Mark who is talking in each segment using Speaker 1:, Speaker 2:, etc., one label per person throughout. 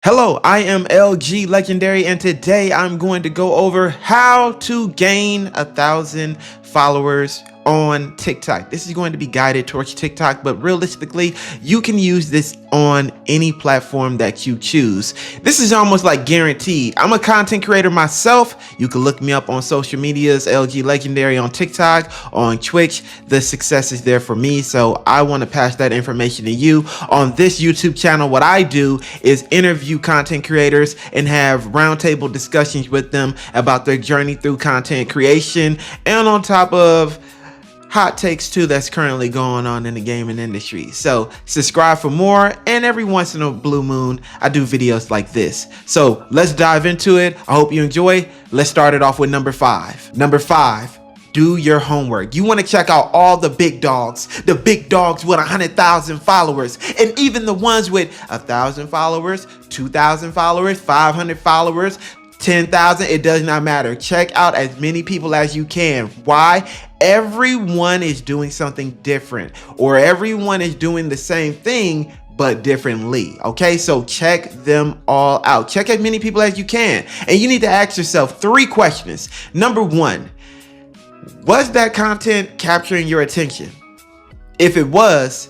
Speaker 1: Hello, I am LGLegendary, and today I'm going to go over how to gain 1,000 followers on TikTok. This is going to be guided towards TikTok, but realistically, you can use this on any platform that you choose. This is almost like guaranteed. I'm a content creator myself. You can look me up on social medias, LGLegendary on TikTok, on Twitch. The success is there for me, so I want to pass that information to you. On this YouTube channel, what I do is interview content creators and have roundtable discussions with them about their journey through content creation, and on top of hot takes too that's currently going on in the gaming industry. So subscribe for more, and every once in a blue moon I do videos like this. So let's dive into it. I hope you enjoy. Let's start it off with number 5. Number 5, do your homework. You want to check out all the big dogs with 100,000 followers, and even the ones with 1,000 followers, 2,000 followers, 500 followers, 10,000. It does not matter. Check out as many people as you can. Why? Everyone is doing something different, or everyone is doing the same thing but differently. Okay, so check them all out. Check as many people as you can, and you need to ask yourself 3 questions. Number 1, was that content capturing your attention? If it was,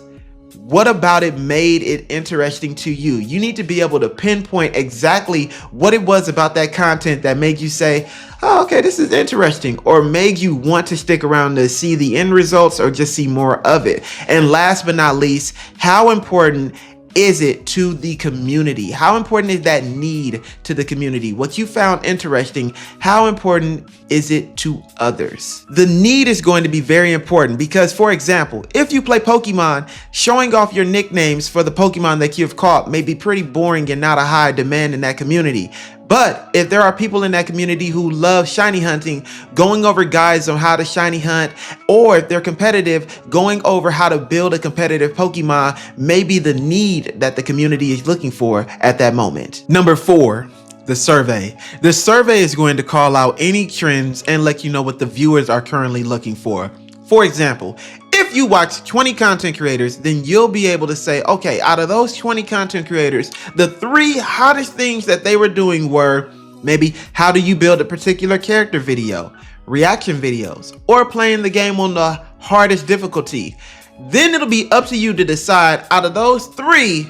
Speaker 1: what about it made it interesting to you? You need to be able to pinpoint exactly what it was about that content that made you say, oh, okay, this is interesting, or made you want to stick around to see the end results or just see more of it. And last but not least, how important is it to the community? How important is that need to the community? What you found interesting, how important is it to others? The need is going to be very important because, for example, if you play Pokemon, showing off your nicknames for the Pokemon that you've caught may be pretty boring and not a high demand in that community. But if there are people in that community who love shiny hunting, going over guides on how to shiny hunt, or if they're competitive, going over how to build a competitive Pokemon may be the need that the community is looking for at that moment. Number 4, the survey. The survey is going to call out any trends and let you know what the viewers are currently looking for. For example, if you watch 20 content creators, then you'll be able to say, okay, out of those 20 content creators, the 3 hottest things that they were doing were maybe how do you build a particular character video, reaction videos, or playing the game on the hardest difficulty. Then it'll be up to you to decide out of those 3,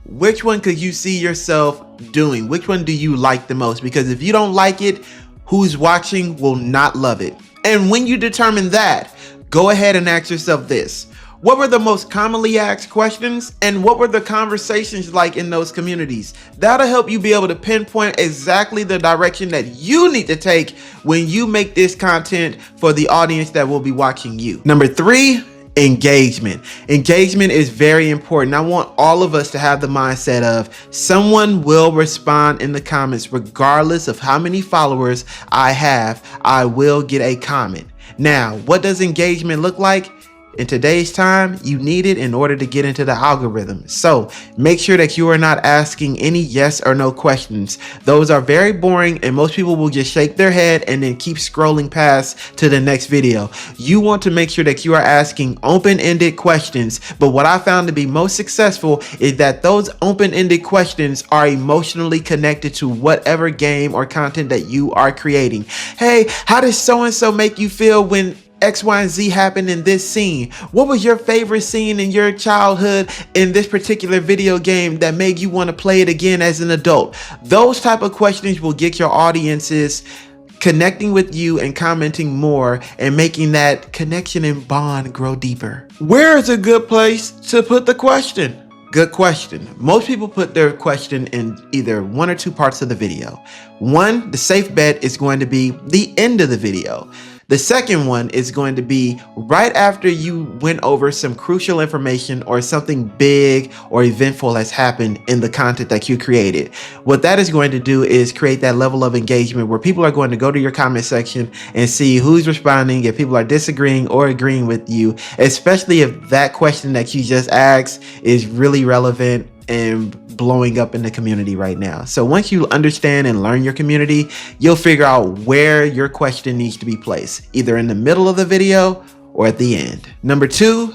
Speaker 1: which one could you see yourself doing? Which one do you like the most? Because if you don't like it, who's watching will not love it. And when you determine that, go ahead and ask yourself this: what were the most commonly asked questions, and what were the conversations like in those communities? That'll help you be able to pinpoint exactly the direction that you need to take when you make this content for the audience that will be watching you. Number 3, engagement. Engagement is very important. I want all of us to have the mindset of someone will respond in the comments regardless of how many followers I have. I will get a comment. Now, what does engagement look like? In today's time, you need it in order to get into the algorithm. So make sure that you are not asking any yes or no questions. Those are very boring, and most people will just shake their head and then keep scrolling past to the next video. You want to make sure that you are asking open-ended questions. But what I found to be most successful is that those open-ended questions are emotionally connected to whatever game or content that you are creating. Hey, how does so-and-so make you feel when X, Y, and Z happened in this scene? What was your favorite scene in your childhood in this particular video game that made you want to play it again as an adult? Those type of questions will get your audiences connecting with you and commenting more and making that connection and bond grow deeper. Where is a good place to put the question? Good question. Most people put their question in either 1 or 2 parts of the video. 1, the safe bet is going to be the end of the video. The second one is going to be right after you went over some crucial information or something big or eventful has happened in the content that you created. What that is going to do is create that level of engagement where people are going to go to your comment section and see who's responding, if people are disagreeing or agreeing with you, especially if that question that you just asked is really relevant and blowing up in the community right now. So once you understand and learn your community, you'll figure out where your question needs to be placed, either in the middle of the video or at the end. Number 2,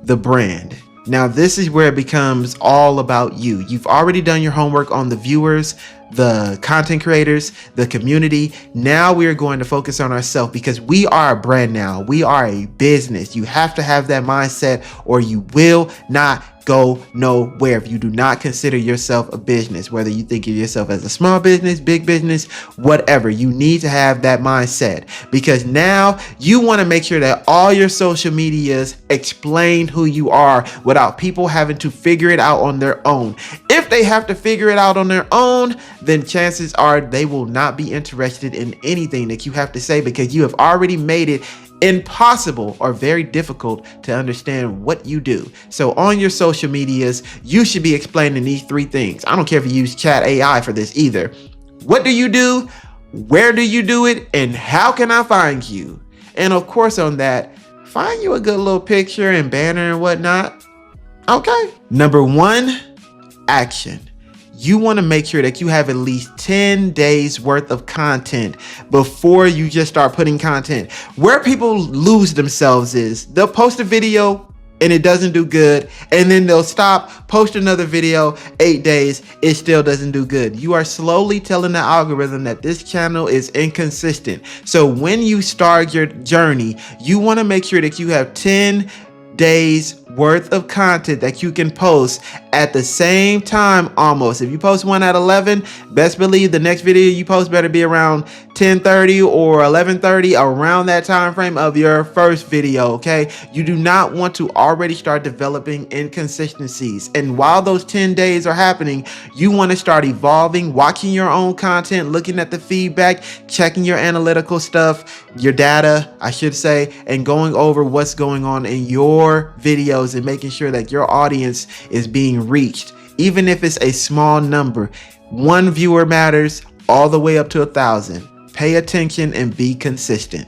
Speaker 1: the brand. Now, this is where it becomes all about you. You've already done your homework on the viewers, the content creators, the community. Now we are going to focus on ourselves because we are a brand now. We are a business. You have to have that mindset or you will not go nowhere if you do not consider yourself a business. Whether you think of yourself as a small business, big business, whatever, you need to have that mindset because now you want to make sure that all your social medias explain who you are without people having to figure it out on their own. If they have to figure it out on their own, then chances are they will not be interested in anything that you have to say because you have already made it impossible or very difficult to understand what you do. So on your social medias, you should be explaining these three things. I don't care if you use chat AI for this either. What do you do? Where do you do it? And how can I find you? And of course on that, find you a good little picture and banner and whatnot. Okay. Number one, action. You want to make sure that you have at least 10 days worth of content before you just start putting content. Where people lose themselves is they'll post a video and it doesn't do good. And then they'll stop, post another video, 8 days, it still doesn't do good. You are slowly telling the algorithm that this channel is inconsistent. So when you start your journey, you want to make sure that you have 10 days worth of content that you can post at the same time almost. If you post one at 11, best believe the next video you post better be around 10:30 or 11:30, around that time frame of your first video, okay? You do not want to already start developing inconsistencies. And while those 10 days are happening, you want to start evolving, watching your own content, looking at the feedback, checking your analytical stuff, your data, I should say, and going over what's going on in your videos and making sure that your audience is being reached. Even if it's a small number, one viewer matters all the way up to 1,000. Pay attention and be consistent.